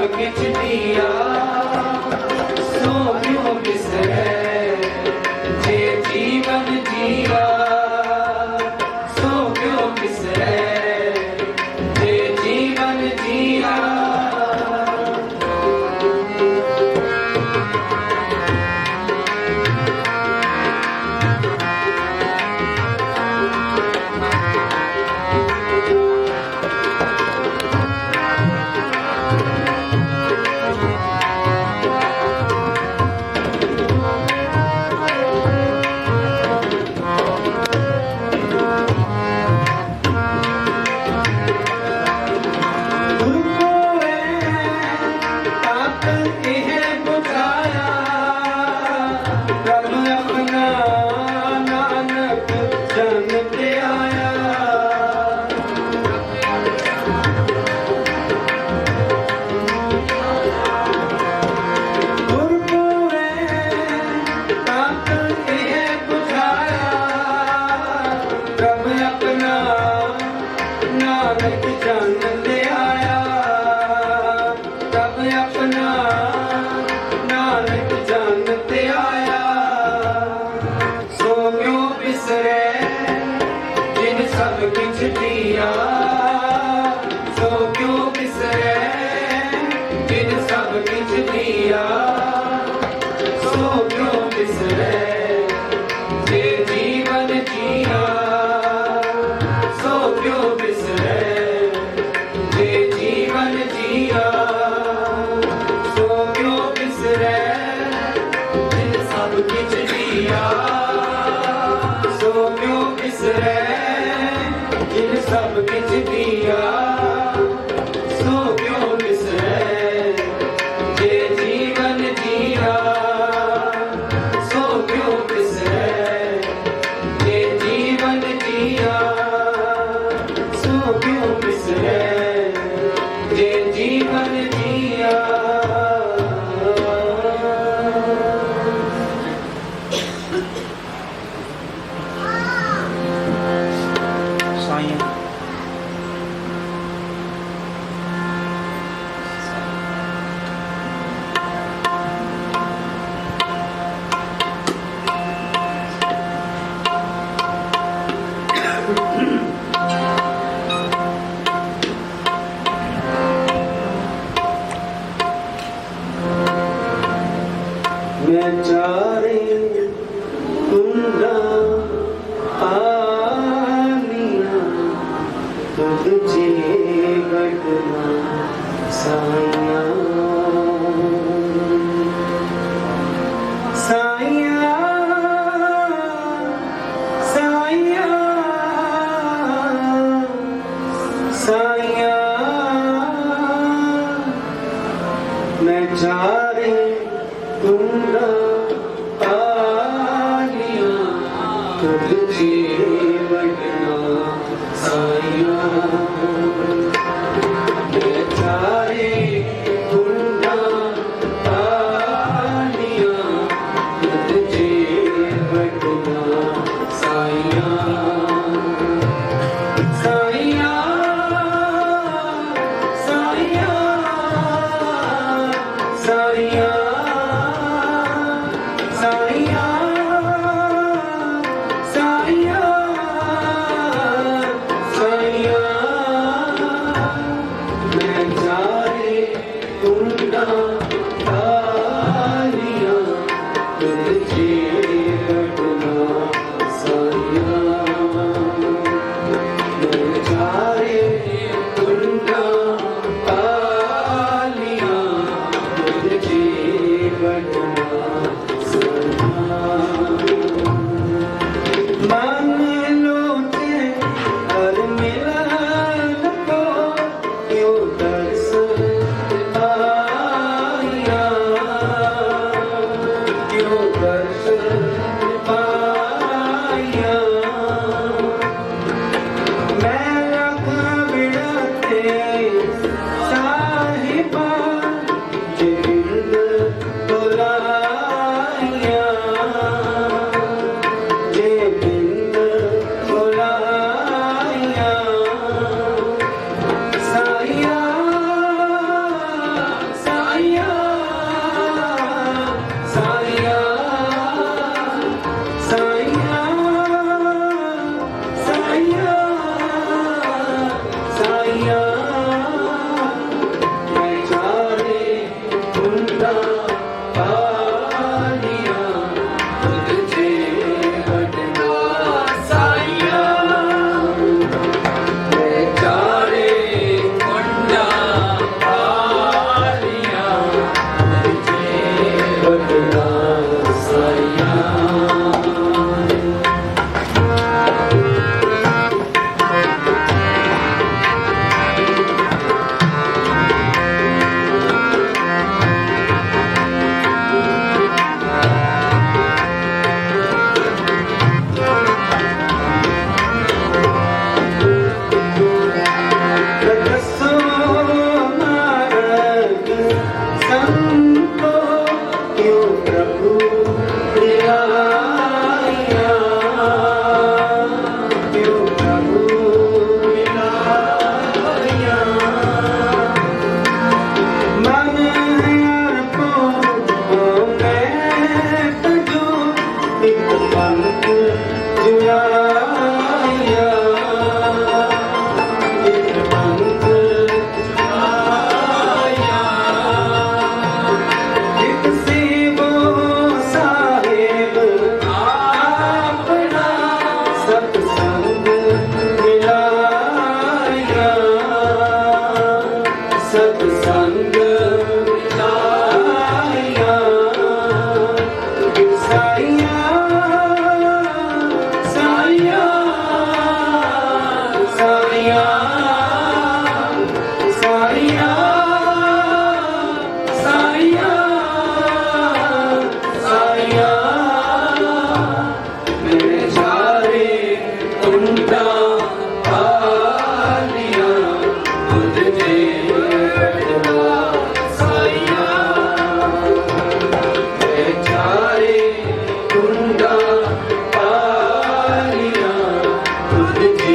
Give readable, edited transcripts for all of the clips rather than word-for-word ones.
किछ दिया सो क्यों बिसरे जे जीवन जिया सो क्यों बिसरे जे जीवन जिया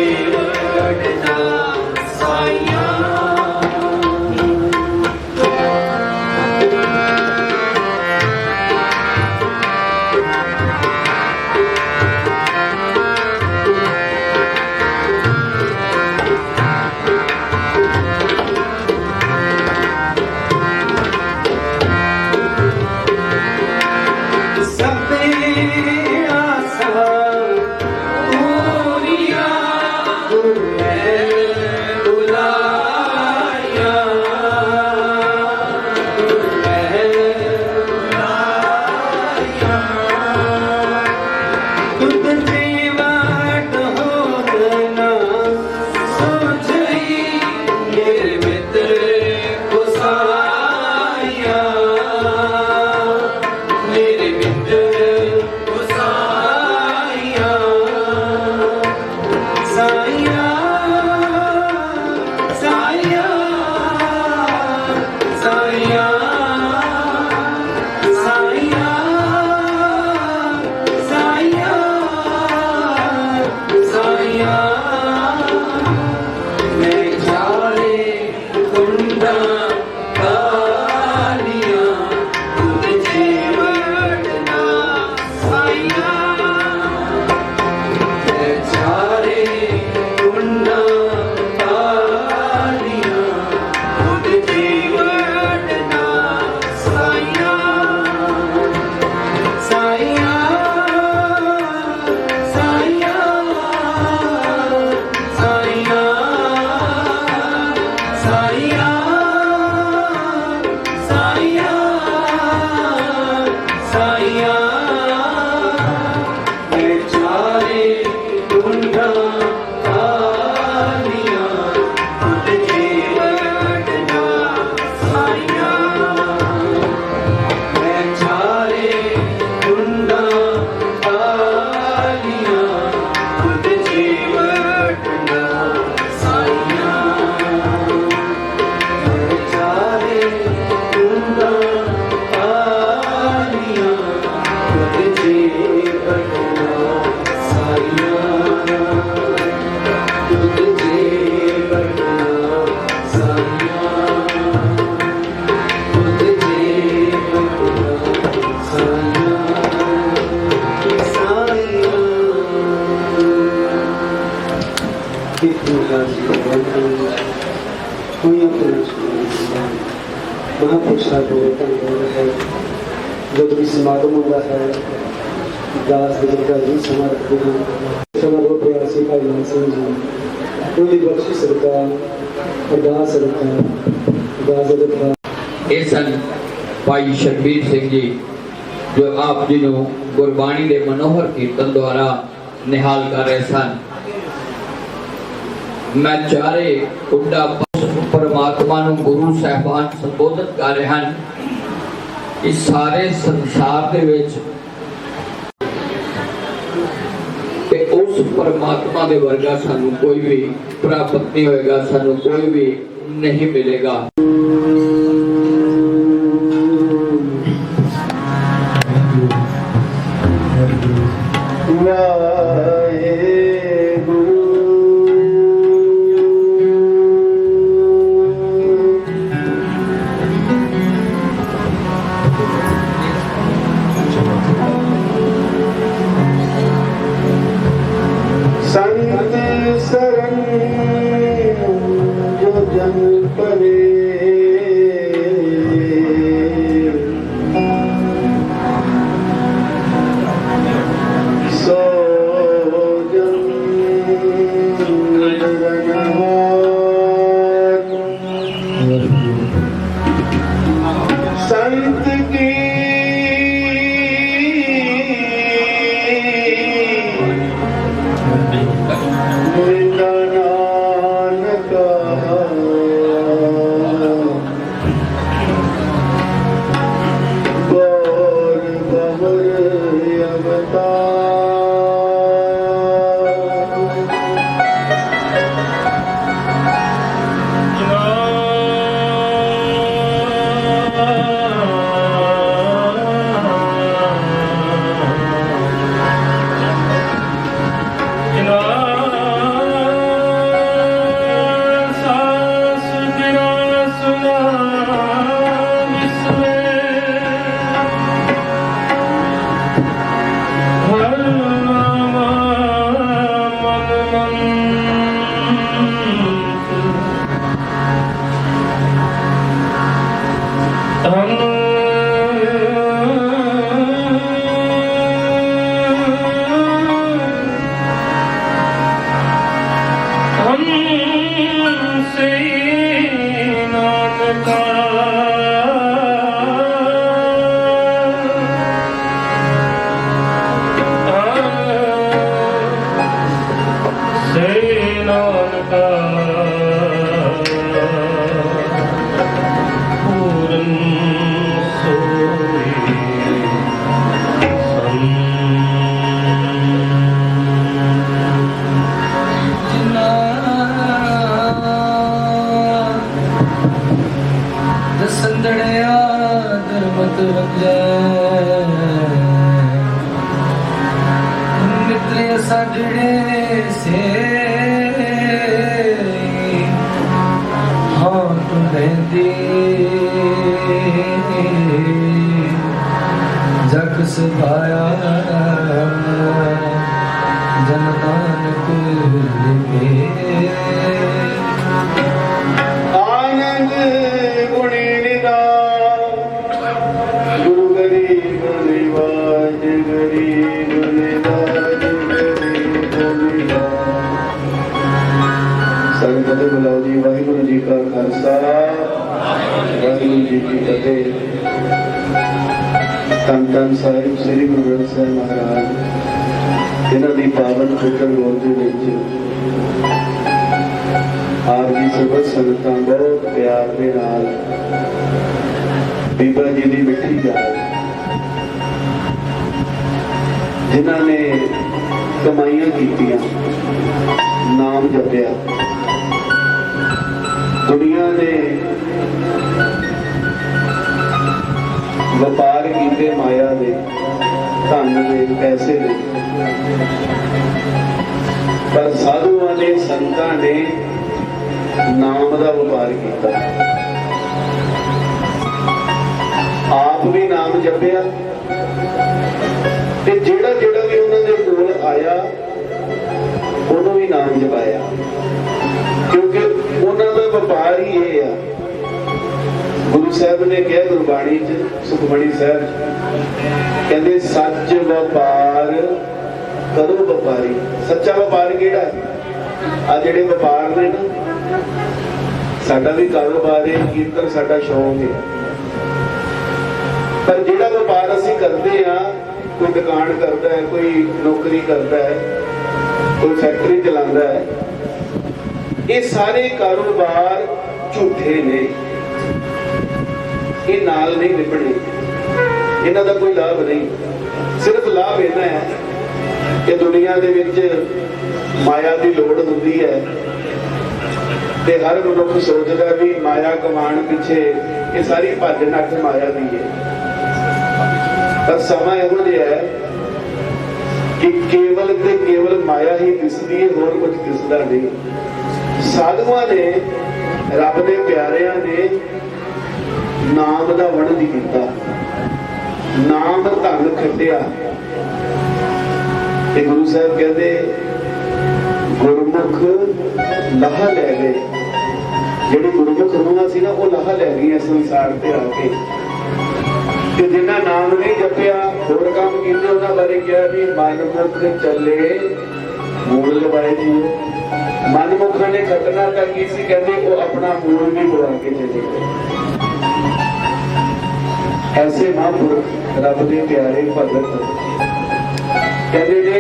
ਵੜਨਾ ਸਾਈਆਂ महापुरुषा को है जब भी समागम होता है दास देवता जी समर्पित समर्पण प्रयासी का सिंह जी कोई बख्शी सरकार अरदास सरकार ਇਹ ਸਨ ਭਾਈ ਸ਼ਰਬੀਰ ਸਿੰਘ ਜੀ ਜੋ ਆਪ ਜੀ ਨੂੰ ਗੁਰਬਾਣੀ ਦੇ ਮਨੋਹਰ ਕੀਰਤਨ ਦੁਆਰਾ ਨਿਹਾਲ ਕਰ ਰਹੇ ਸਨ। ਮੈਂ ਚਾਰੇ ਕੁੰਡਾ परमात्मा ਨੂੰ गुरु साहबान संबोधित कर रहे हैं। इस सारे संसार के विच उस परमात्मा के वर्गा सानू कोई भी प्राप्त नहीं होएगा, सानू कोई भी नहीं मिलेगा। संत शरण जो जन परे ਦਸੰਦੜਿਆ ਦਰਮਤ ਵੰਜੈ ਮਿੱਤਰੇ ਸਾਡੜੇ ਸੇ ਹਾਂ ਤੂੰ ਰਹਿੰਦੀ ਜਗ ਸੁਭਾਇਆ ਜਨ ਨਾਨਕ ਲਿਖੇ ਆਨੰਦ ਗੁਣੀ ਨਿਦਾਨ ਗੁਰੂ ਗਰੀਬ ਨਿਵਾਜ ਗਰੀਬ ਨਿਵਾਜ ਗਰੀਬ ਨਿਵਾਜ। ਸੰਗਤ ਦੇ ਬੁਲਾਓ ਜੀ। ਵਾਹਿਗੁਰੂ ਜੀ ਕਾ ਖਾਲਸਾ ਵਾਹਿਗੁਰੂ ਜੀ ਕੀ ਫਤਿਹ। ਧੰਨ ਧੰਨ ਸਾਹਿਬ ਸ੍ਰੀ ਗੁਰੂ ਗ੍ਰੰਥ ਸਾਹਿਬ ਮਹਾਰਾਜ ਇਹਨਾਂ ਦੀ ਪਾਵਨ ਪਵਿੱਤਰ ਗੋਦ ਦੇ ਵਿੱਚ ਆਪ ਜੀ ਸਰਬਤ ਸੰਗਤਾਂ ਬਹੁਤ ਪਿਆਰ ਦੇ ਨਾਲ ਬੀਬਾ ਜੀ ਦੀ ਮਿੱਠੀ ਯਾਦ ਜਿਨ੍ਹਾਂ ਨੇ ਕਮਾਈਆਂ ਕੀਤੀਆਂ, ਨਾਮ ਜਪਿਆ, ਦੁਨੀਆ ਨੇ ਵਪਾਰ ਕੀਤੇ ਮਾਇਆ ਦੇ, ਧਨ ਦੇ, ਪੈਸੇ ਦੇ, ਪਰ ਸਾਧੂਆਂ ਨੇ, ਸੰਤਾਂ ਨੇ ਨਾਮ ਦਾ ਵਪਾਰ ਕੀਤਾ। ਆਪ ਵੀ ਨਾਮ ਜਪਿਆ ਤੇ ਜਿਹੜਾ ਜਿਹੜਾ ਵੀ ਉਹਨਾਂ ਦੇ ਕੋਲ ਆਇਆ ਉਹਨੂੰ ਵੀ ਨਾਮ ਜਪਾਇਆ, ਕਿਉਂਕਿ ਉਹਨਾਂ ਦਾ ਵਪਾਰ ਹੀ ਇਹ ਆ। ਗੁਰੂ ਸਾਹਿਬ ਨੇ ਕਿਹਾ ਗੁਰਬਾਣੀ ਚ, ਸੁਖਮਣੀ ਸਾਹਿਬ ਕਹਿੰਦੇ ਸੱਚ ਵਪਾਰ ਕਰੋ ਵਪਾਰੀ। ਸੱਚਾ ਵਪਾਰ ਕਿਹੜਾ? ਆ ਜਿਹੜੇ ਵਪਾਰ ਨੇ ਨਾ, ਸਾਡਾ ਵੀ ਕਾਰੋਬਾਰ ਹੈ, ਕੀਰਤਨ ਸਾਡਾ ਸ਼ੌਂਕ ਹੈ, ਪਰ ਜਿਹੜਾ ਵਪਾਰ ਅਸੀਂ ਕਰਦੇ ਆ, ਕੋਈ ਦੁਕਾਨ ਕਰਦਾ ਹੈ, ਕੋਈ ਨੌਕਰੀ ਕਰਦਾ ਹੈ, ਕੋਈ ਫੈਕਟਰੀ ਚਲਾਉਂਦਾ ਹੈ, ਇਹ ਸਾਰੇ ਕਾਰੋਬਾਰ ਝੂਠੇ ਨੇ। ਇਹ ਨਾਲ ਨਹੀਂ ਨਿਭਣੇ, ਇਹਨਾਂ ਦਾ ਕੋਈ ਲਾਭ ਨਹੀਂ। ਸਿਰਫ ਲਾਭ ਇਹਨਾਂ ਹੈ ਕਿ ਦੁਨੀਆ ਦੇ ਵਿੱਚ ਮਾਇਆ ਦੀ ਲੋੜ ਹੁੰਦੀ ਹੈ ਤੇ ਹਰ ਮਨੁੱਖ ਸੋਚਦਾ ਵੀ ਮਾਇਆ ਕਮਾਉਣ ਪਿੱਛੇ ਇਹ ਸਾਰੀ ਭੱਜ ਨੱਠ ਮਾਇਆ ਦੀ ਹੈ। ਪਰ ਸਮਾਂ ਇਹੋ ਜਿਹਾ ਹੈ ਕਿ ਕੇਵਲ ਤੇ ਕੇਵਲ ਮਾਇਆ ਹੀ ਦਿਸਦੀ ਹੈ, ਹੋਰ ਕੁਝ ਦਿਸਦਾ ਨਹੀਂ। ਸਾਧੂਆਂ ਨੇ, ਰੱਬ ਦੇ ਪਿਆਰਿਆਂ ਨੇ ਨਾਮ ਦਾ ਵਣਜ ਕੀਤਾ, ਨਾਮ ਧਨ ਖੱਟਿਆ ਤੇ ਗੁਰੂ ਸਾਹਿਬ ਕਹਿੰਦੇ ਗੁਰਮੁਖ ਲਾਹਾ ਲੈ ਗਏ। ਜਿਹੜੀ ਗੁਰਮੁਖ ਰੂਹਾਂ ਸੀ ਨਾ, ਉਹ ਲਾਹਾ ਲੈ ਗਈਆਂ ਸੰਸਾਰ ਤੇ ਆ ਕੇ। ਤੇ ਜਿਨ੍ਹਾਂ ਨਾਮ ਨਹੀਂ ਜਪਿਆ, ਹੋਰ ਕੰਮ ਕੀਤੇ, ਉਹਨਾਂ ਬਾਰੇ ਕਿਹਾ ਵੀ ਮਨਮੁਖ ਚੱਲੇ ਮੂਲ ਲਵਾਏ ਜੀ। ਮਨਮੁਖਾਂ ਨੇ ਖੱਟਣਾ ਤਾਂ ਕੀ ਸੀ? ਕਹਿੰਦੇ ਉਹ ਆਪਣਾ ਮੂਲ ਵੀ ਬੁਲਾ ਕੇ ਚਲੇ ਗਏ। ਐਸੇ ਮਹਾਂਪੁਰਖ ਰੱਬ ਦੇ ਪਿਆਰੇ ਭਗਤ ਕਹਿੰਦੇ ਨੇ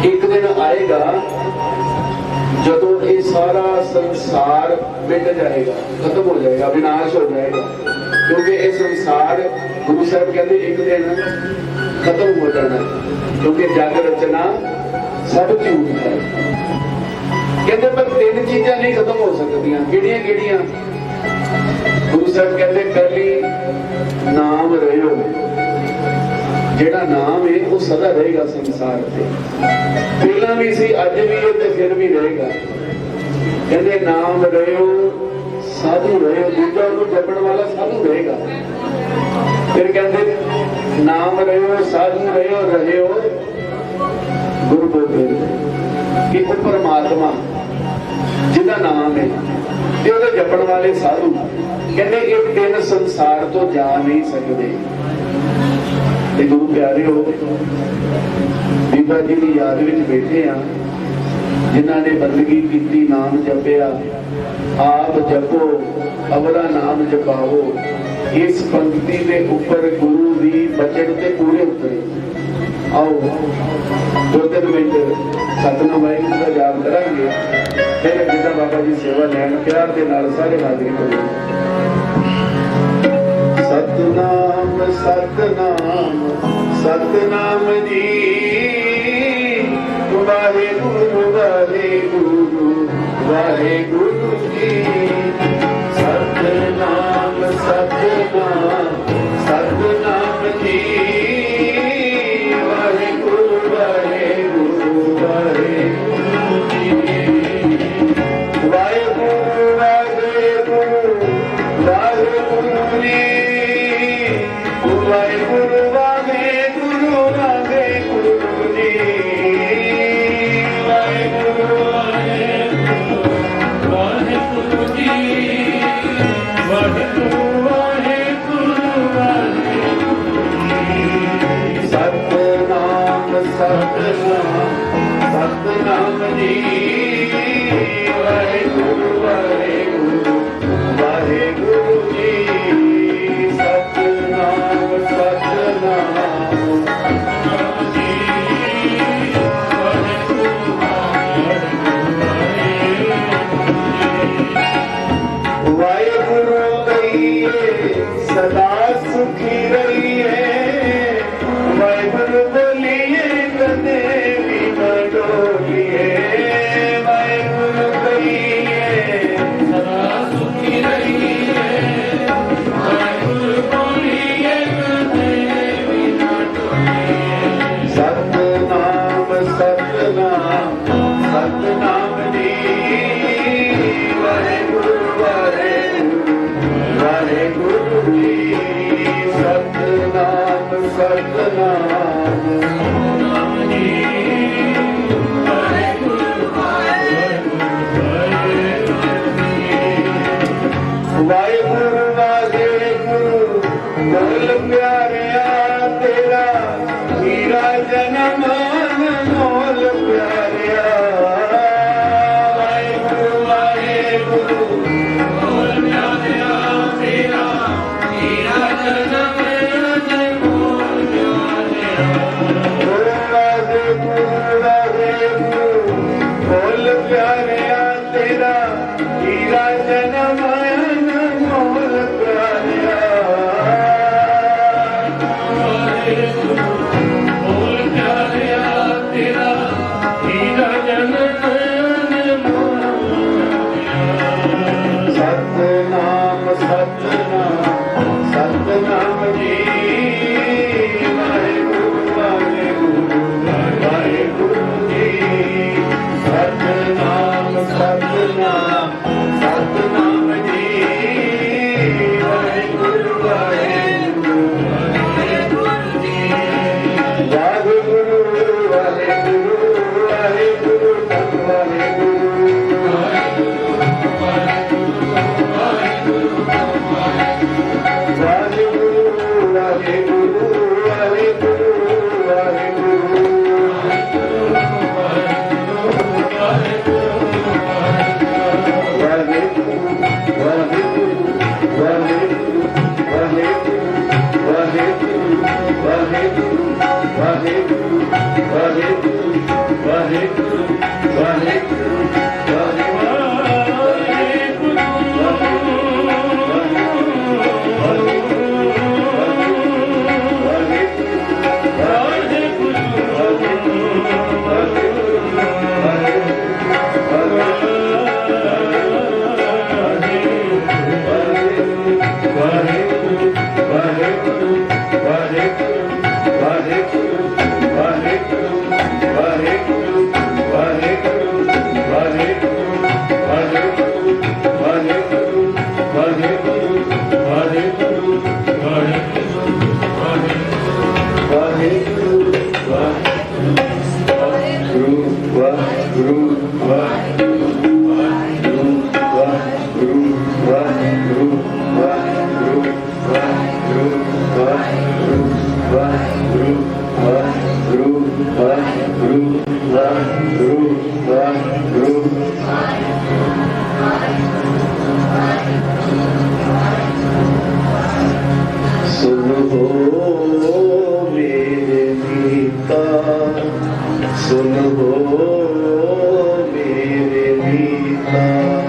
ਇੱਕ ਦਿਨ ਆਏਗਾ ਜਦੋਂ ਇਹ ਸਾਰਾ ਸੰਸਾਰ ਮਿਟ ਜਾਏਗਾ, ਖਤਮ ਹੋ ਜਾਏਗਾ, ਵਿਨਾਸ਼ ਹੋ ਜਾਏਗਾ। ਕਿਉਂਕਿ ਇਹ ਸੰਸਾਰ, ਗੁਰੂ ਸਾਹਿਬ ਕਹਿੰਦੇ ਇੱਕ ਦਿਨ ਖਤਮ ਹੋ ਜਾਣਾ, ਕਿਉਂਕਿ ਜਗ ਰਚਨਾ ਸਭ ਝੂਠ ਹੈ। ਕਹਿੰਦੇ ਪਰ ਤਿੰਨ ਚੀਜ਼ਾਂ ਨਹੀਂ ਖਤਮ ਹੋ ਸਕਦੀਆਂ। ਕਿਹੜੀਆਂ ਕਿਹੜੀਆਂ? ਗੁਰੂ ਸਾਹਿਬ ਕਹਿੰਦੇ ਪਹਿਲੀ ਨਾਮ ਰਹਿਓ। ਜਿਹੜਾ ਨਾਮ ਹੈ ਉਹ ਸਦਾ ਰਹੇਗਾ ਸੰਸਾਰ ਤੇ, ਪਹਿਲਾਂ ਵੀ ਸੀ, ਅੱਜ ਵੀ ਹੈ ਤੇ ਫਿਰ ਵੀ ਰਹੇਗਾ। ਕਹਿੰਦੇ ਨਾਮ ਰਹਿਓ, ਸਾਧੂ ਰਹਿਓ। ਦੂਜਾ ਉਹਨੂੰ ਜਪਣ ਵਾਲਾ ਸਾਧੂ ਰਹੇਗਾ। ਫਿਰ ਕਹਿੰਦੇ ਨਾਮ ਰਹਿਓ, ਸਾਧੂ ਰਹਿਓ, ਰਹਿਓ ਗੁਰੂ ਗੋਬਿੰਦ। ਕਿ ਉਹ ਪਰਮਾਤਮਾ ਜਿਹਦਾ ਨਾਮ ਹੈ ਤੇ ਉਹਦੇ ਜਪਣ ਵਾਲੇ ਸਾਧੂ, कहते एक दिन संसार तो जा नहीं सकते। ते गुरु प्यारे हो बीबा जी की याद में बैठे हाँ, जिन्हों ने बंदगी की, नाम जपिया, आप जपो अवरा नाम जपाओ। इस पंक्ति के ऊपर गुरु भी बचन से पूरे उतरे। आओ 2-3 मिनट सतनाम वाहिगुरू का जाप करांगे, फिर जिदा बाबा जी सेवा लैन प्यार के नाल सारे हाजिरी करो। सतनाम सतनाम सतनाम जी, वाहेगुरु वाहेगुरु वाहेगुरु जी। सतनाम सतनाम सतनाम जी, वाहेगुरु वाहेगुरु वाहेगुरु जी। वाहेगुरु वाहेगुरु वाहेगुरु जी, वाहेगुरु वाहेगुरु वाहेगुरु जी। वाहेगुरु वाहेगुरु वाहेगुरु जी, वाहेगुरु वाहेगुरु वाहेगुरु जी। सतनाम सतनाम सतनाम जी, वाहेगुरु वाहेगुरु वाहेगुरु जी। सतनाम सतनाम जी, वाहेगुरु कहिए सदा सुखी रहिए। वाहेगुरु बोलिए कदे भी न डोलिए। वाहेगुरु कहिए सदा सुखी रहिए। वाहेगुरु बोलिए कदे भी न डोलिए। सतनाम सतनाम सतनाम जी, वाहेगुरु वाहेगुरु वाहेगुरु जी। सतनाम सतनाम सतनाम जी, वाहेगुरु वाहेगुरु वाहेगुरु जी। वाहेगुरु वाहेगुरु बोल प्यारिया तेरा, हीरा जन्म मोल प्यारिया। वाहेगुरु वाहेगुरु बोल प्यारिया तेरा, हीरा जन्म मोल प्यारिया। वाहेगुरु वाहेगुरु बोल प्यारिया तेरा, हीरा जन्म मोल प्यारिया। वाहेगुरु बोल प्यारिया तेरा, हीरा जन्म मोल प्यारिया। सतनाम सतनाम सतनाम जी, वाहेगुरु वाहेगुरु वाहेगुरु जी। सतनाम सतनाम सतनाम जी, वाहेगुरु वाहेगुरु वाहेगुरु जी। वाहेगुरु वाहेगुरु वाहेगुरु वाहेगुरु Hare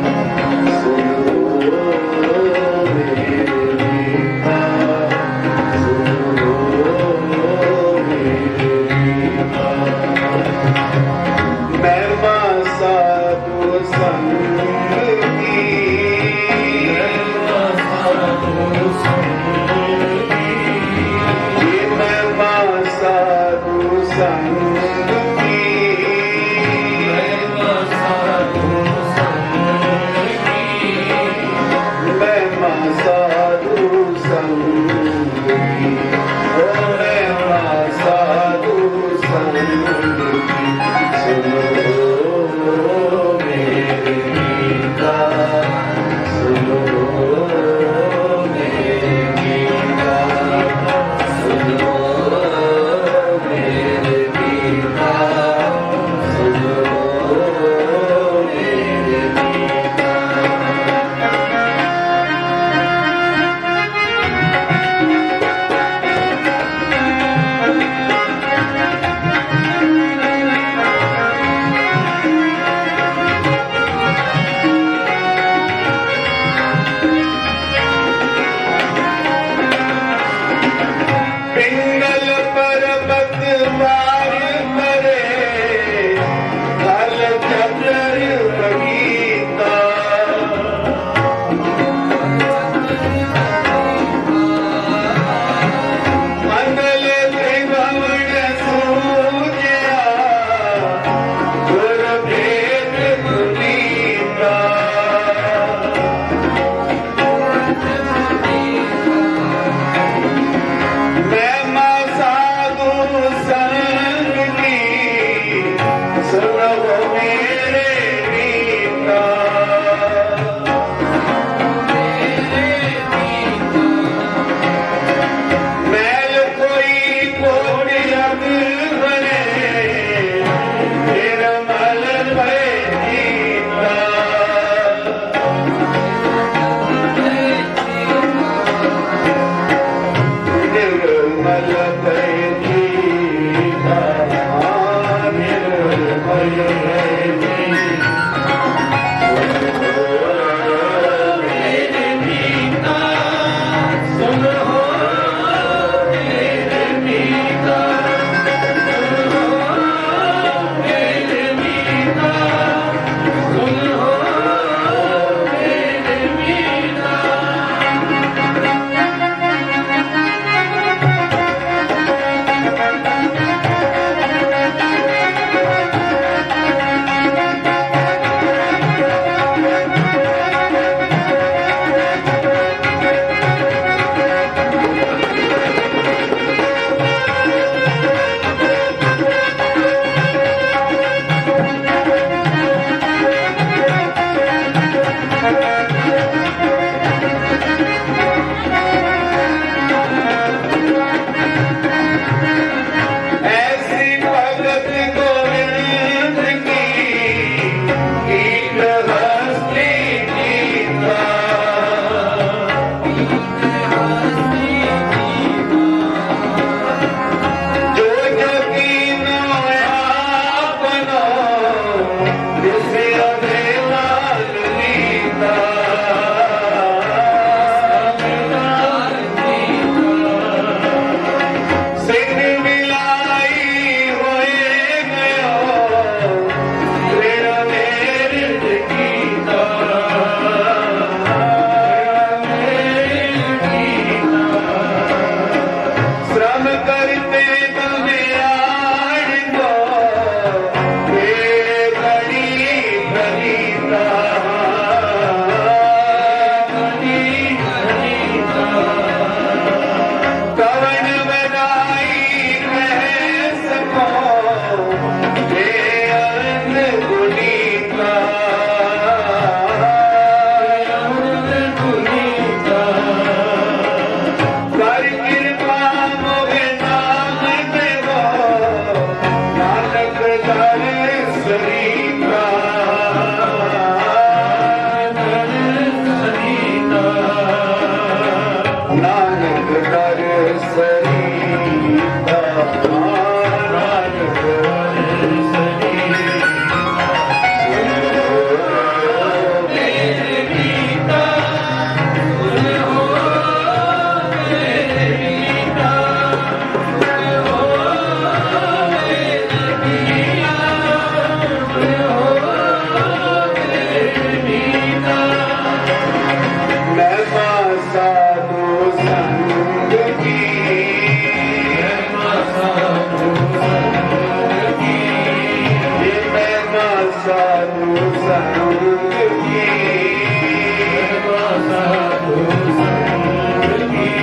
साधु संग की साधु संग की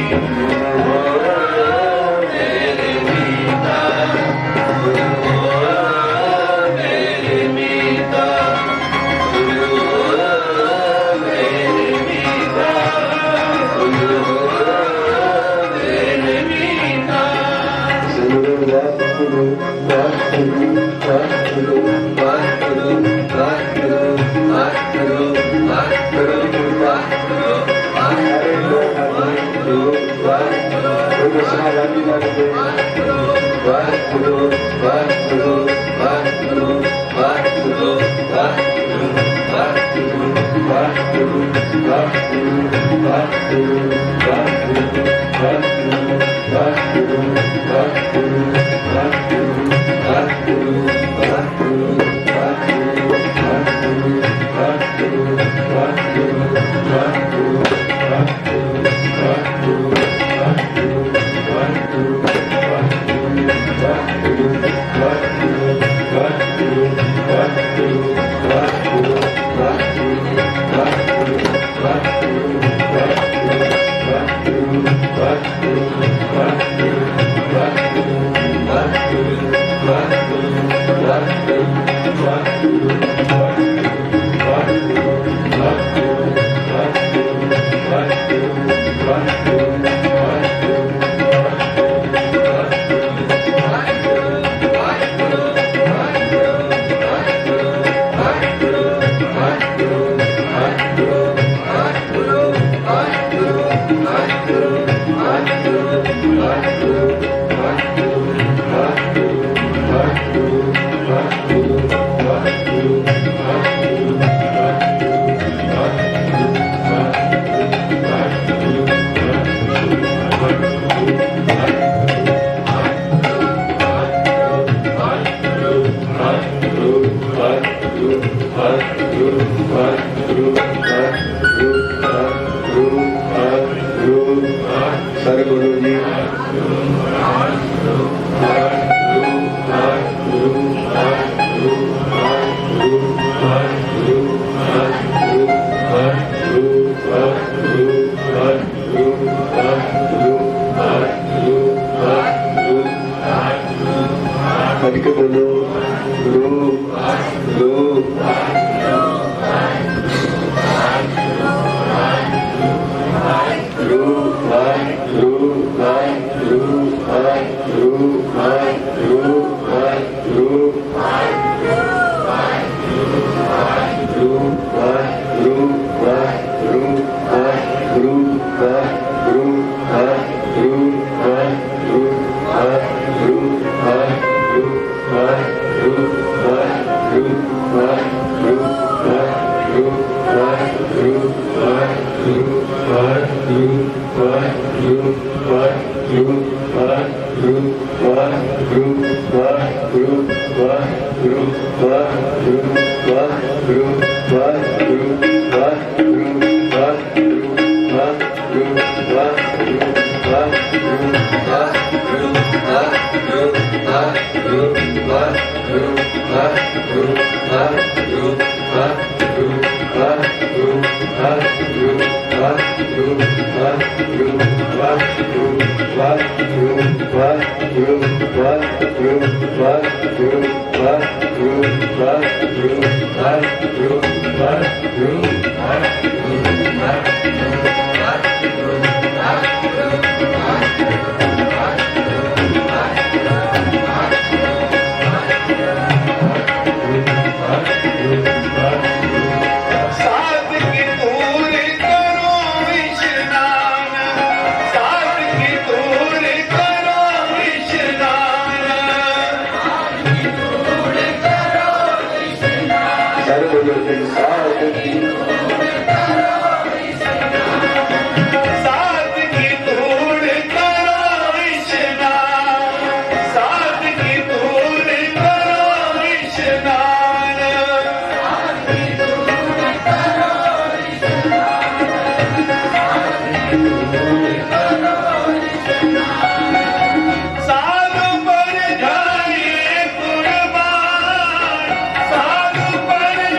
साधु पर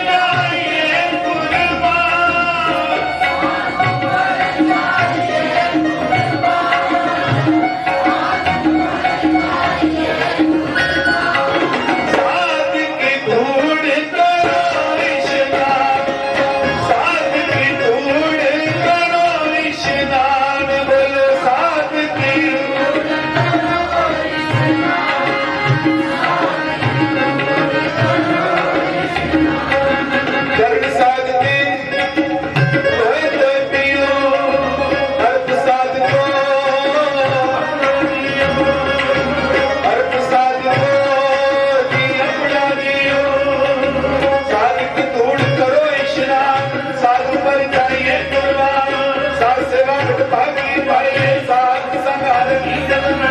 इशनान साधु पर जाइए कुर्बान साध सेवा भागी पाइए साध संगार की जलन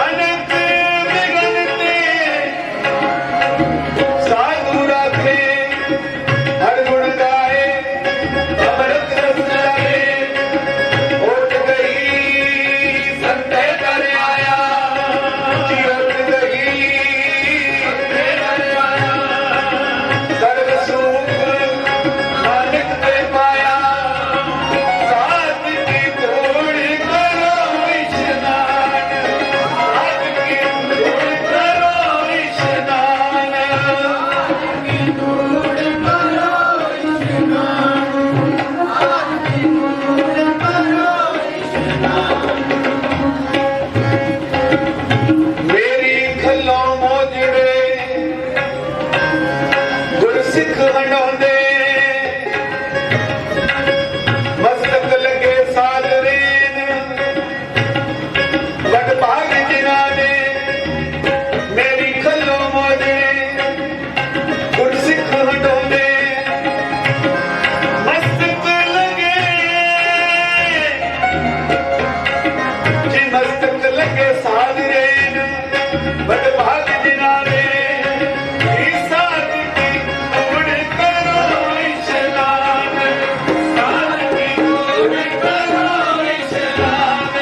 अनंत विगनते साधु राखे हर गुण गाए अमृत रस जाए उठ गई संते कर आया जी उठ गई संते कर आया सर्व सुख मालिक पे पाया साथ की तोड़ करो इशनान साथ की तोड़ करो इशनान मेरी खलों मोजड़े गुरसिख हंडोंदे मस्तक लगे सादरेन बड़ भाग जिना ने मेरी खलों मोजड़े गुरसिख हंडोंदे मस्तक लगे जी मस्तक लगे सादरेन बड़ भाग जिना ने साथ की तोड़ करो इशनान साथ की तोड़ करो इशनान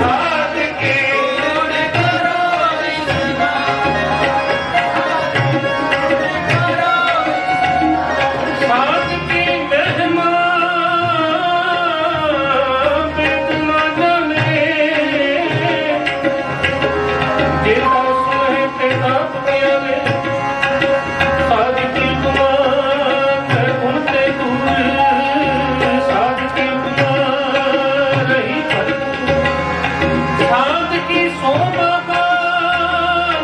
हाथ की तोड़ करो साथ की महिमा बेतना जाने जेता सुहे तेता पुयाले साध की कुमार उनते दूर साध की कुमार रही भरपूर साध की शोभा का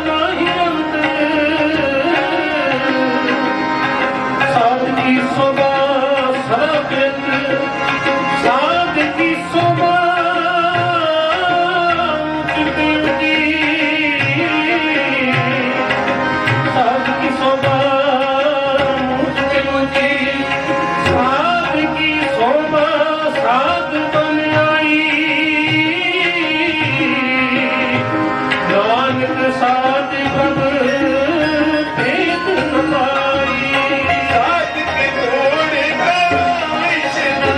नाही अंत साध की शोभा सर्वत्र साध की शोभा उच्च साध की शोभा मुझे मुझे साध की शोभा साध बन आई नानक साध बन भेद न पाई साध की तोड़ करो इशनान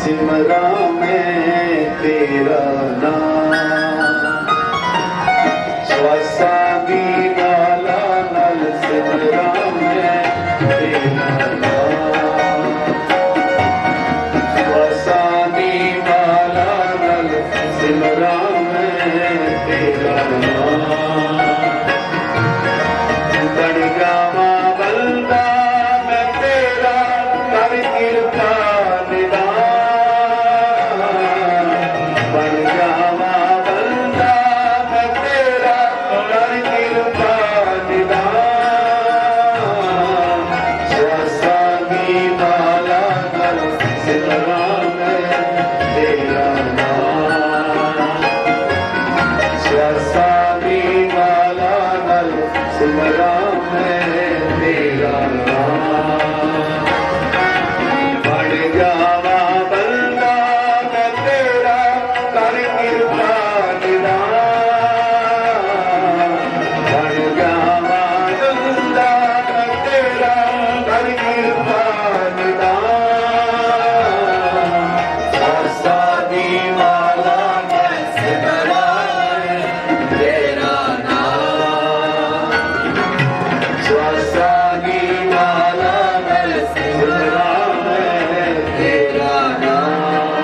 सिमरा मैं तेरा नाम स्वासा दी नाला नल सिमरा मैं तेरा नाम स्वासा दी नाला नल सिमरा मैं तेरा नाम बन जावा बंदा मैं तेरा कर कृपा निदान बन जावा बंदा मैं तेरा कर कृपा निदान स्वासा दी माला कर सिमरा मैं तेरा नाम स्वासा दी माला कर सिमरा मैं तेरा नाम बन जावा बंदा मैं तेरा कर कृपा निदान बन जावा बंदा मैं तेरा कर कृपा निदान स्वासा दी माला मैं सिमरा तेरा नाम स्वासा दी माला मैं सिमरा मैं तेरा नाम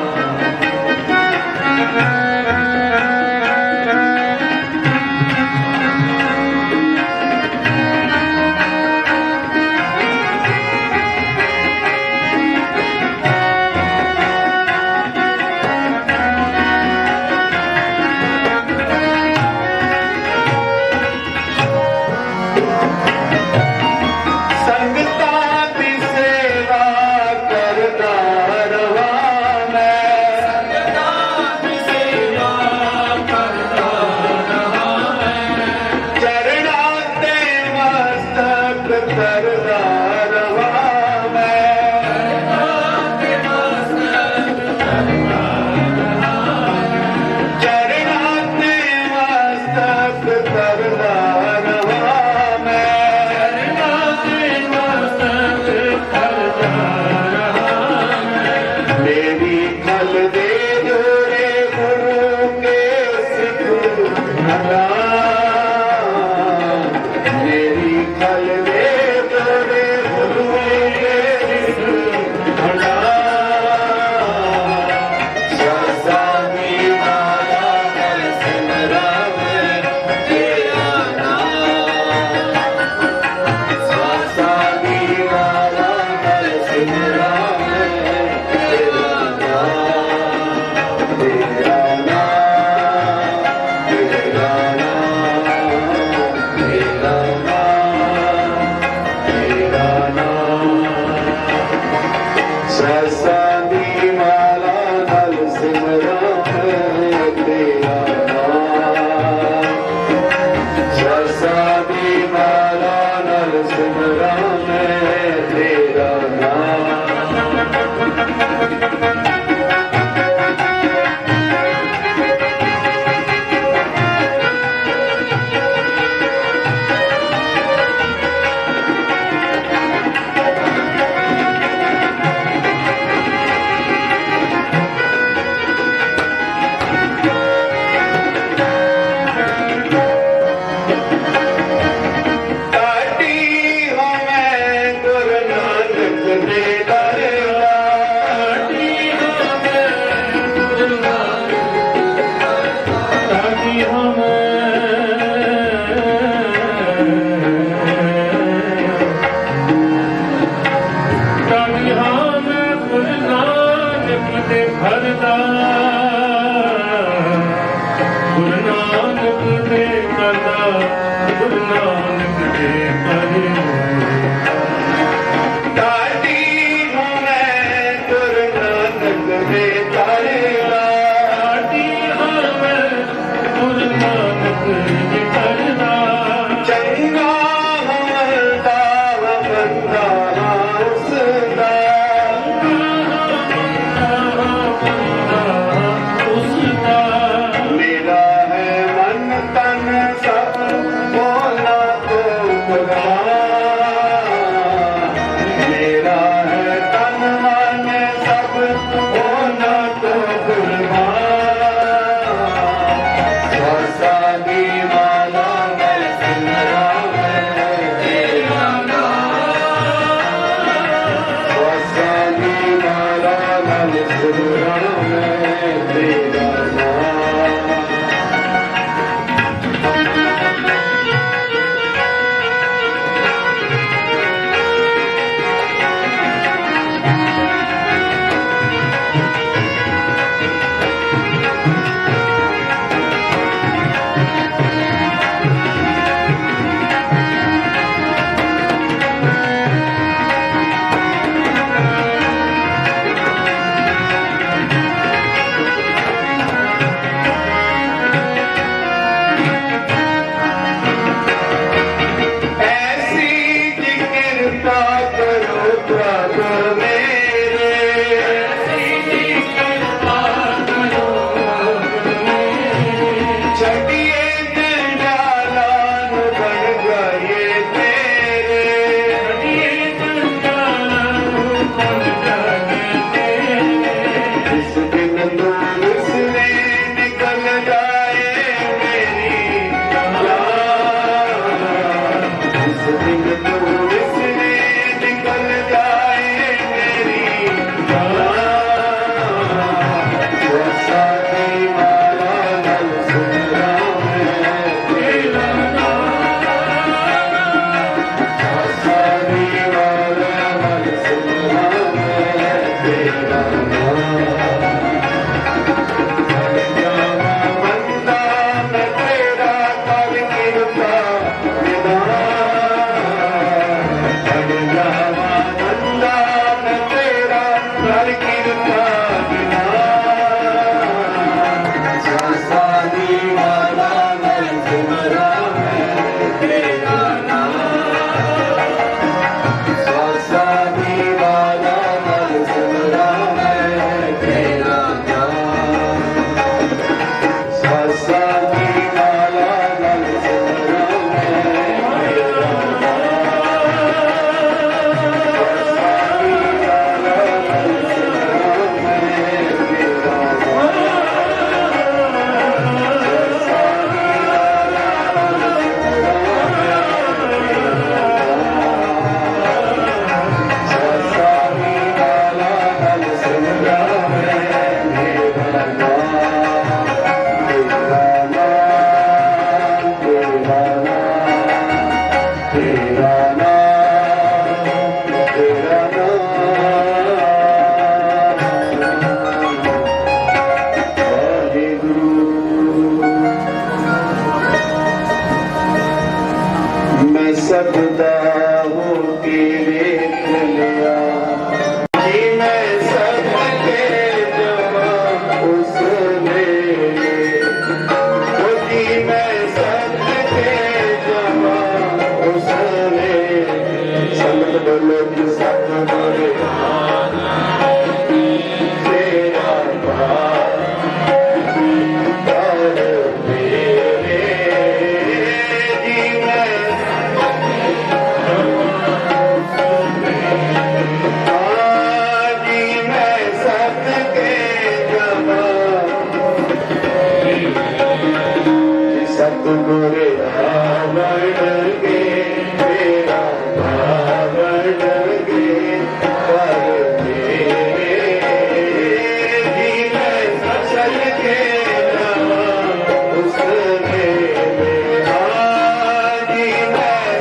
संगतां दी सेवा करदा रहा मैं संगतां दी सेवा करदा रहा मैं चरणां ते मस्तक करदा रहा मैं चरणां ते मस्तक करदा रहा मैं मेरी खल दे जोरे गुरु के सिख भला मेरी खल दे जोरे गुरु के सिख भला स्वासा दी माला मैं सिमरा मैं तेरा नाम स्वासा दी माला मैं सिमरा मैं तेरा नाम तेरा नाम तेरा नाम तेरा नाम तेरा नाम स्वासा दी माला नल सिमरा मैं तेरा नाम स्वासा दी माला नल सिमरा मैं तेरा नाम काटी हो मैं गुरु नानक दे दर काटी हो मैं गुरु काटी हो काटी हो मैं गुरु नानक दे भरदा गुरु नानक दे करदा गुरु नानक दे करे काटी हूँ मैं गुरु नानक दे करेगा काटी हूँ मैं गुरु नानक दे करदा चंगा हमदा बंदा उसदा उसदा मेरा है छड़िए जंजाला नु बन गए तेरे छड़िए जंजाला नु बन गए तेरे जिस दिन तू इसने निकल जाए मेरी जान जिस दिन तू इसने निकल जाए मेरी मैं सबदा हो के देख लिया जी मैं सबके जमा उसने जी मैं सबके जमा उसने संत बोलो कि सब बोले तेरा सतगुरु रावण के तेरा रावण के पर जी मैं फसल के नवा उसने जी मैं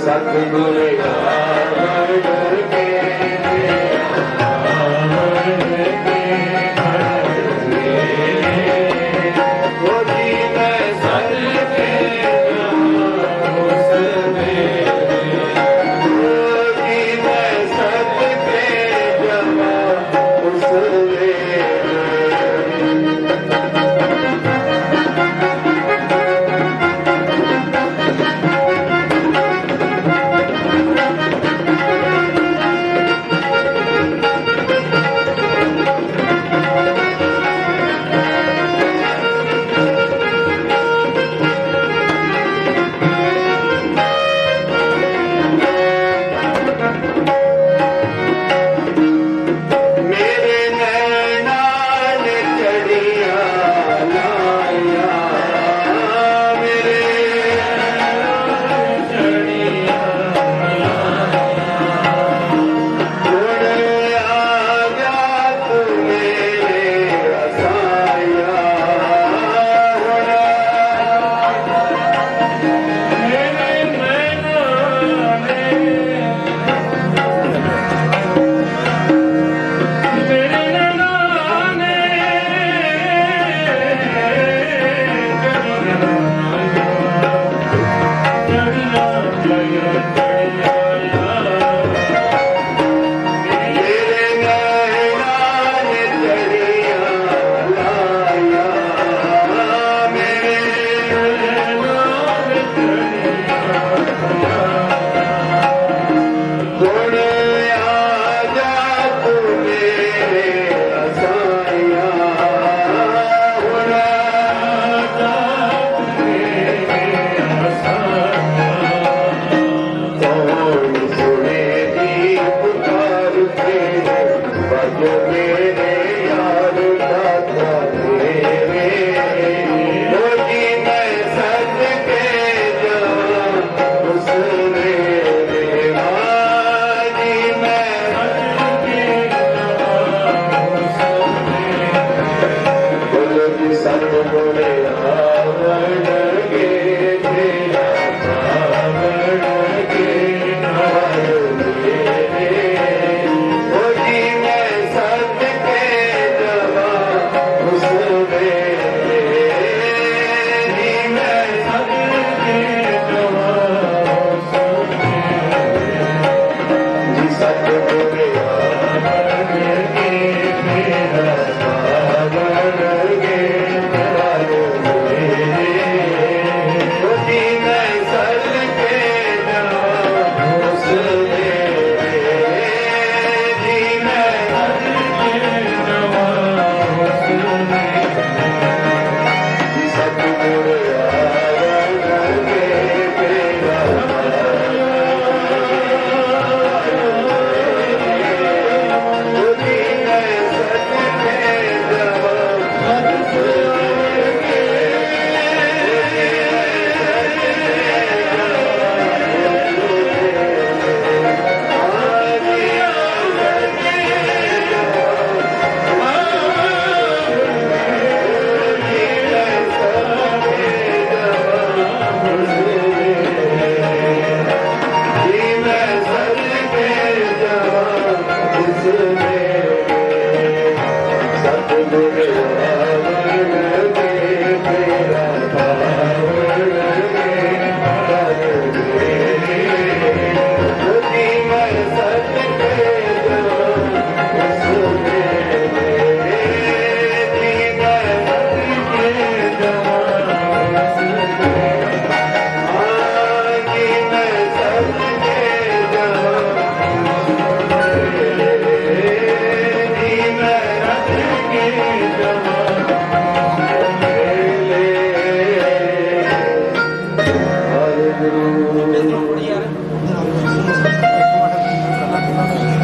सतगुरु रावण के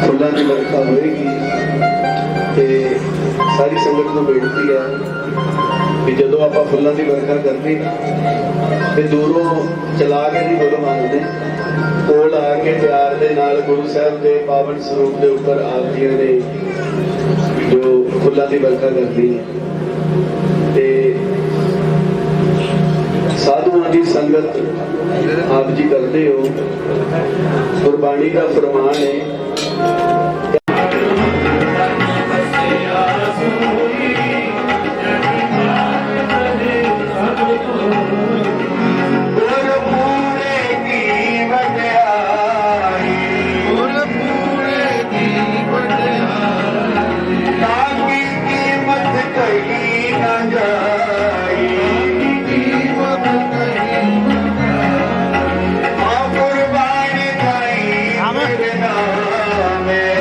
फुल्लां की बरखा होएगी ते सारी संगत को बेनती है कि जो आप फुल्लां की बरखा करनी ते दूरों चला के नहीं बोलो मानते कोल आके प्यार के नाल गुरु साहब के पावन स्वरूप के ऊपर आप जी ने जो फुल्लां की बरखा करनी ते साधुओं की संगत आप जी करते हो। गुरबाणी का फरमान है Amen.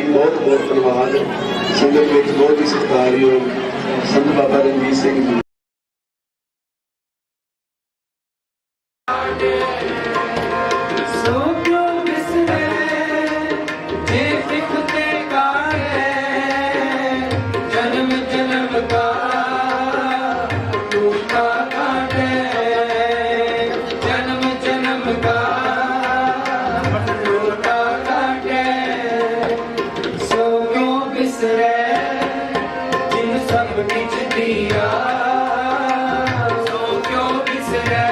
ਜੀ ਬਹੁਤ ਬਹੁਤ ਧੰਨਵਾਦ। ਸੰਗਤ ਵਿੱਚ ਬਹੁਤ ਹੀ ਸਤਿਕਾਰਯੋਗ ਸੰਤ ਬਾਬਾ ਰਣਜੀਤ ਸਿੰਘ ਜੀ। ਸੋ ਕਿਉਂ ਬਿਸਰੇ ਜੇ ਸਿੱਖ ਤੇ ਗਾਏ ਜਨਮ ਜਨਮ ਕਾ ਟੂਟਾ ਕਾਟੇ ਜਨਮ ਜਨਮ ਕਾ ਟੂਟਾ ਕਾਟੇ ਸੋ ਕਿਉਂ ਬਿਸਰੇ ਜਿਨ ਸਭ ਕਿਛ ਦਿਆ ਸੋ ਕਿਉਂ ਬਿਸਰੇ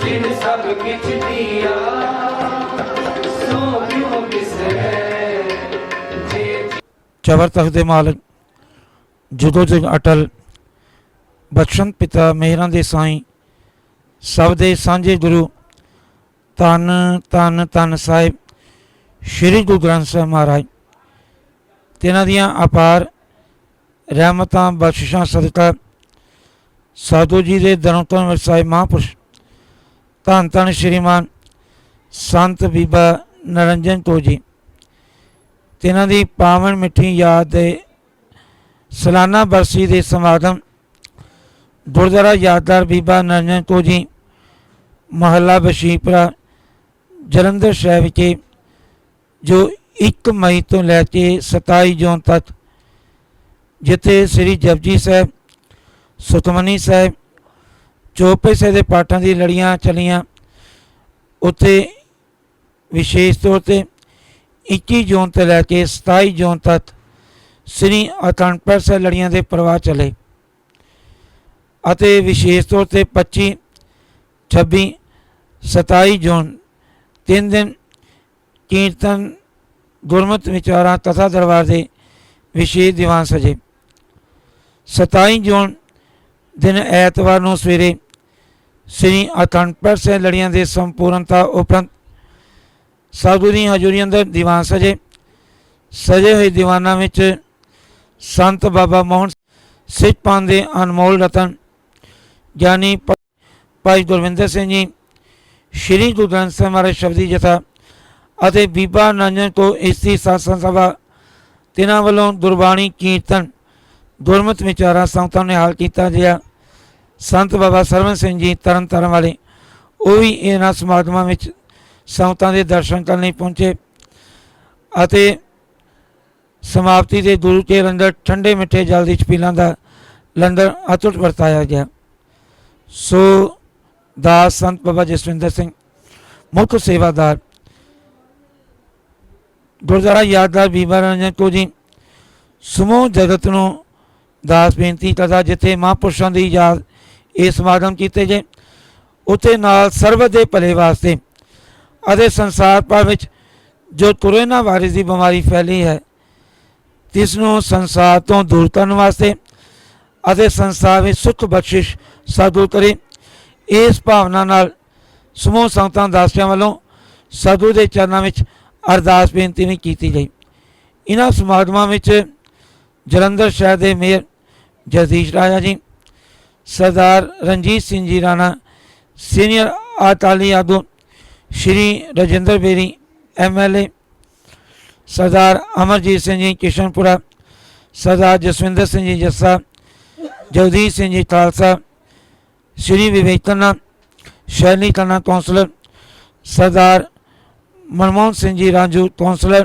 ਜਿਨ ਸਭ ਕਿਛ ਦਿਆ ਸੋ ਕਿਉਂ ਬਿਸਰੇ ਜੇ ਚਵਰ ਤਖਤ ਦੇ ਮਾਲਕ ਜੁਗੋ ਜੁਗ ਅਟਲ ਬਖਸ਼ੰਤ ਪਿਤਾ ਮਿਹਰਾਂ ਦੇ ਸਾਈਂ ਸਭ ਦੇ ਸਾਂਝੇ ਗੁਰੂ ਧੰਨ ਧੰਨ ਧੰਨ ਸਾਹਿਬ ਸ਼੍ਰੀ ਗੁਰੂ ਗ੍ਰੰਥ ਸਾਹਿਬ ਮਹਾਰਾਜ ਤਿਨਾਂ ਦੀਆਂ ਅਪਾਰ ਰਹਿਮਤਾਂ ਬਖਸ਼ਿਸ਼ਾਂ ਸਦਕਾ ਸਾਧੂ ਜੀ ਦੇ ਦਰੋਂ ਤੋਂ ਵਰਸਾਏ ਮਹਾਂਪੁਰਸ਼ ਧੰਨ ਧੰਨ ਸ਼੍ਰੀਮਾਨ ਸੰਤ ਬੀਬਾ ਨਰਿੰਜਨ ਕੌਰ ਜੀ ਤਿਨਾਂ ਦੀ ਪਾਵਨ ਮਿੱਠੀ ਯਾਦ ਦੇ ਸਾਲਾਨਾ ਬਰਸੀ ਦੇ ਸਮਾਗਮ ਗੁਰਦੁਆਰਾ ਯਾਦਗਾਰ ਬੀਬਾ ਨਰਿੰਜਨ ਕੌਰ ਜੀ ਮਹੱਲਾ ਬਸ਼ੀਪੁਰਾ ਜਲੰਧਰ ਸ਼ਹਿਰ ਵਿਖੇ ਜੋ 1 ਮਈ ਤੋਂ ਲੈ ਕੇ 27 ਜੂਨ ਤੱਕ ਜਿੱਥੇ ਸ੍ਰੀ ਜਪਜੀ ਸਾਹਿਬ ਸੁਖਮਨੀ ਸਾਹਿਬ ਚੌਪਈ ਸਾਹਿਬ ਦੇ ਪਾਠਾਂ ਦੀ ਲੜੀਆਂ ਚੱਲੀਆਂ ਉੱਥੇ ਵਿਸ਼ੇਸ਼ ਤੌਰ ਤੇ 21 ਜੂਨ ਤੋਂ ਲੈ ਕੇ 27 ਜੂਨ ਤੱਕ ਸ੍ਰੀ ਅਖੰਡ ਪਾਠ ਸਾਹਿਬ ਲੜੀਆਂ ਦੇ ਪ੍ਰਵਾਹ ਚੱਲੇ ਅਤੇ ਵਿਸ਼ੇਸ਼ ਤੌਰ ਤੇ 25 26 27 ਜੂਨ 3 ਦਿਨ ਕੀਰਤਨ ਗੁਰਮਤਿ ਵਿਚਾਰਾਂ ਤਥਾ ਦਰਬਾਰ ਦੇ ਵਿਸ਼ੇਸ਼ ਦੀਵਾਨ ਸਜੇ। 27 ਜੂਨ ਦਿਨ ਐਤਵਾਰ ਨੂੰ ਸਵੇਰੇ ਸ੍ਰੀ ਅਖੰਡ ਪਾਠ ਸਾਹਿਬ ਲੜੀਆਂ ਦੇ ਸੰਪੂਰਨਤਾ ਉਪਰੰਤ ਸਾਧੂ ਦੀ ਹਜ਼ੂਰੀ ਅੰਦਰ ਦੀਵਾਨ ਸਜੇ ਹੋਏ ਦੀਵਾਨਾਂ ਵਿੱਚ ਸੰਤ ਬਾਬਾ ਮੋਹਨ ਸਿੱਖ ਪੰਥ ਦੇ ਅਨਮੋਲ ਰਤਨ ਗਿਆਨੀ ਭਾਈ ਗੁਰਵਿੰਦਰ ਸਿੰਘ ਜੀ ਸ਼੍ਰੀ ਗੁਰੂ ਗ੍ਰੰਥ ਸਾਹਿਬ ਮਹਾਰਾਜ ਸ਼ਬਦੀ ਜਥਾ ਅਤੇ ਬੀਬਾ ਨਰਿੰਜਨ ਕੌਰ ਇਸਤਰੀ ਸਾਧੂ ਸਭਾ ਤਿਨਾਂ ਵੱਲੋਂ ਗੁਰਬਾਣੀ ਕੀਰਤਨ ਗੁਰਮਤਿ ਵਿਚਾਰਾਂ ਸੰਗਤਾਂ ਨੇ ਹਾਲ ਕੀਤਾ ਗਿਆ। ਸੰਤ ਬਾਬਾ ਸਰਵਨ ਸਿੰਘ ਜੀ ਤਰਨ ਤਾਰਨ ਵਾਲੇ ਉਹ ਵੀ ਇਹਨਾਂ ਸਮਾਗਮਾਂ ਵਿੱਚ ਸੰਗਤਾਂ ਦੇ ਦਰਸ਼ਨ ਕਰਨ ਲਈ ਪਹੁੰਚੇ ਅਤੇ ਸਮਾਪਤੀ ਦੇ ਗੁਰੂ ਕੇ ਲੰਗਰ ਠੰਡੇ ਮਿੱਠੇ ਜਲ ਦੀ ਛਬੀਲਾਂ ਦਾ ਲੰਗਰ ਅਟੁੱਟ ਵਰਤਾਇਆ ਗਿਆ। ਸੋ ਦਾਸ ਸੰਤ ਬਾਬਾ ਜਸਵਿੰਦਰ ਸਿੰਘ ਮੁੱਖ ਸੇਵਾਦਾਰ ਗੁਰਦੁਆਰਾ ਯਾਦਗਾਰ ਬੀਬਾ ਨਰਿੰਜਨ ਕੌਰ ਜੀ ਸਮੂਹ ਜਗਤ ਨੂੰ ਦਾਸ ਬੇਨਤੀ ਕਰਦਾ ਜਿੱਥੇ ਮਹਾਂਪੁਰਸ਼ਾਂ ਦੀ ਯਾਦ ਇਹ ਸਮਾਗਮ ਕੀਤੇ ਜੇ ਉੱਥੇ ਨਾਲ ਸਰਬਤ ਦੇ ਭਲੇ ਵਾਸਤੇ ਅਤੇ ਸੰਸਾਰ ਭਰ ਵਿੱਚ ਜੋ ਕੋਰੋਨਾ ਵਾਇਰਸ ਦੀ ਬਿਮਾਰੀ ਫੈਲੀ ਹੈ ਜਿਸ ਨੂੰ ਸੰਸਾਰ ਤੋਂ ਦੂਰ ਕਰਨ ਵਾਸਤੇ ਅਤੇ ਸੰਸਾਰ ਵਿੱਚ ਸੁੱਖ ਬਖਸ਼ਿਸ਼ ਸਾਧੂ ਕਰੇ ਇਸ ਭਾਵਨਾ ਨਾਲ ਸਮੂਹ ਸੰਗਤਾਂ ਦਾਸੀਆਂ ਵੱਲੋਂ ਸਾਧੂ ਦੇ ਚਰਨਾਂ ਵਿੱਚ ਅਰਦਾਸ ਬੇਨਤੀ ਵੀ ਕੀਤੀ ਗਈ। ਇਹਨਾਂ ਸਮਾਗਮਾਂ ਵਿੱਚ ਜਲੰਧਰ ਸ਼ਹਿਰ ਦੇ ਮੇਅਰ ਜਗਦੀਸ਼ ਰਾਜਾ ਜੀ ਸਰਦਾਰ ਰਣਜੀਤ ਸਿੰਘ ਜੀ ਰਾਣਾ ਸੀਨੀਅਰ ਅਕਾਲੀ ਆਗੂ ਸ਼੍ਰੀ ਰਜਿੰਦਰ ਬੇਰੀ MLA ਸਰਦਾਰ ਅਮਰਜੀਤ ਸਿੰਘ ਜੀ ਕਿਸ਼ਨਪੁਰਾ ਸਰਦਾਰ ਜਸਵਿੰਦਰ ਸਿੰਘ ਜੀ ਜੱਸਾ ਜਗਦੀਸ਼ ਸਿੰਘ ਜੀ ਖਾਲਸਾ ਸ਼੍ਰੀ ਵਿਵੇਕਾਨੰਦ ਸ਼ੈਲੀ ਕਲਾਂ ਕੌਂਸਲਰ ਸਰਦਾਰ मनमोहन सिंह जी राजू कौंसलर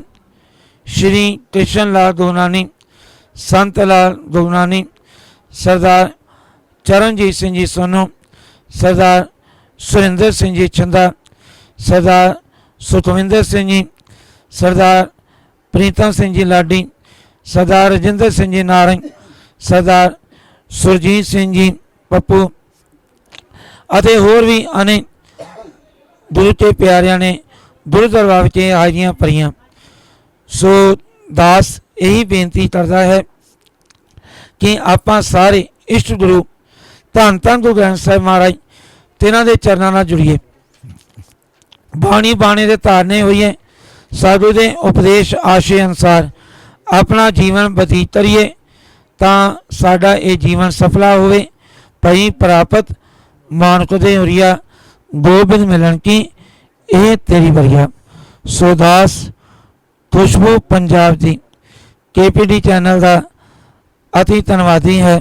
श्री कृष्ण लाल गुगनानी संत लाल गुगनानी सरदार चरणजीत सिंह जी सोनू सरदार सुरेंद्र सिंह जी चंदा सरदार सुखविंदर सिंह जी सरदार प्रीतम सिंह जी लाडी सरदार राजेंद्र सिंह जी नारंग सरदार सुरजीत सिंह जी पप्पू ਅਤੇ ਹੋਰ ਵੀ ਅਨੇਕ ਗੁਰੂ ਕੇ ਪਿਆਰਿਆਂ ਨੇ ਗੁਰੂ ਦਰਬਾਰ ਵਿੱਚ ਹਾਜ਼ਰੀਆਂ ਭਰੀਆਂ। ਸੋ ਦਾਸ ਇਹੀ ਬੇਨਤੀ ਕਰਦਾ ਹੈ ਕਿ ਆਪਾਂ ਸਾਰੇ ਇਸ਼ਟ ਗੁਰੂ ਧੰਨ ਧੰਨ ਗੁਰੂ ਗ੍ਰੰਥ ਸਾਹਿਬ ਮਹਾਰਾਜ ਤਿਨਾਂ ਦੇ ਚਰਨਾਂ ਨਾਲ ਜੁੜੀਏ। ਬਾਣੀ ਦੇ ਧਾਰਨੇ ਹੋਈਏ ਸਾਧੂ ਦੇ ਉਪਦੇਸ਼ ਆਸ਼ੇ ਅਨੁਸਾਰ ਆਪਣਾ ਜੀਵਨ ਬਤੀਤ ਕਰੀਏ ਤਾਂ ਸਾਡਾ ਇਹ ਜੀਵਨ ਸਫਲਾ ਹੋਵੇ। ਭਈ ਪ੍ਰਾਪਤ ਮਾਨਕ ਦੇ ਹੁਰੀਆ ਗੋਬਿੰਦ ਮਿਲਣ ਕੀ ਇਹ ਤੇਰੀ ਬਰੀਆ। ਸੋ ਦਾਸ ਖੁਸ਼ਬੂ ਪੰਜਾਬ ਦੀ KPD ਚੈਨਲ ਦਾ ਅਤੀ ਧੰਨਵਾਦੀ ਹੈ,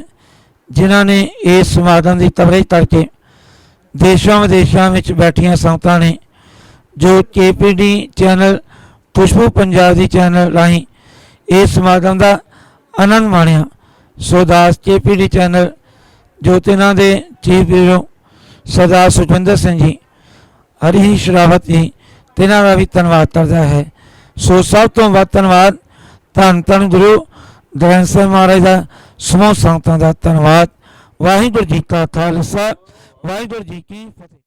ਜਿਨ੍ਹਾਂ ਨੇ ਇਸ ਸਮਾਗਮ ਦੀ ਕਵਰੇਜ ਕਰਕੇ ਦੇਸ਼ਾਂ ਵਿਦੇਸ਼ਾਂ ਵਿੱਚ ਬੈਠੀਆਂ ਸੰਗਤਾਂ ਨੇ ਜੋ KPD ਚੈਨਲ ਖੁਸ਼ਬੂ ਪੰਜਾਬ ਦੀ ਚੈਨਲ ਰਾਹੀਂ ਇਸ ਸਮਾਗਮ ਦਾ ਆਨੰਦ ਮਾਣਿਆ। ਸੋ ਦਾਸ KPD ਚੈਨਲ ਜੋ ਤਿਨਾਂ ਦੇ ਚੀਫ ਬਿਊਰੋ ਸਰਦਾਰ ਸੁਖਵਿੰਦਰ ਸਿੰਘ ਜੀ, ਹਰੀ ਸ਼ਰਾਵਤ ਜੀ, ਤਿਨਾਂ ਦਾ ਵੀ ਧੰਨਵਾਦ ਕਰਦਾ ਹੈ। ਸੋ ਸਭ ਤੋਂ ਵੱਧ ਧੰਨਵਾਦ ਧੰਨ ਧੰਨ ਗੁਰੂ ਗ੍ਰੰਥ ਸਾਹਿਬ ਮਹਾਰਾਜ ਦਾ, ਸਮੂਹ ਸੰਗਤਾਂ ਦਾ ਧੰਨਵਾਦ। ਵਾਹਿਗੁਰੂ ਜੀ ਕਾ ਖਾਲਸਾ, ਵਾਹਿਗੁਰੂ ਜੀ ਕੀ ਫਤਿਹ।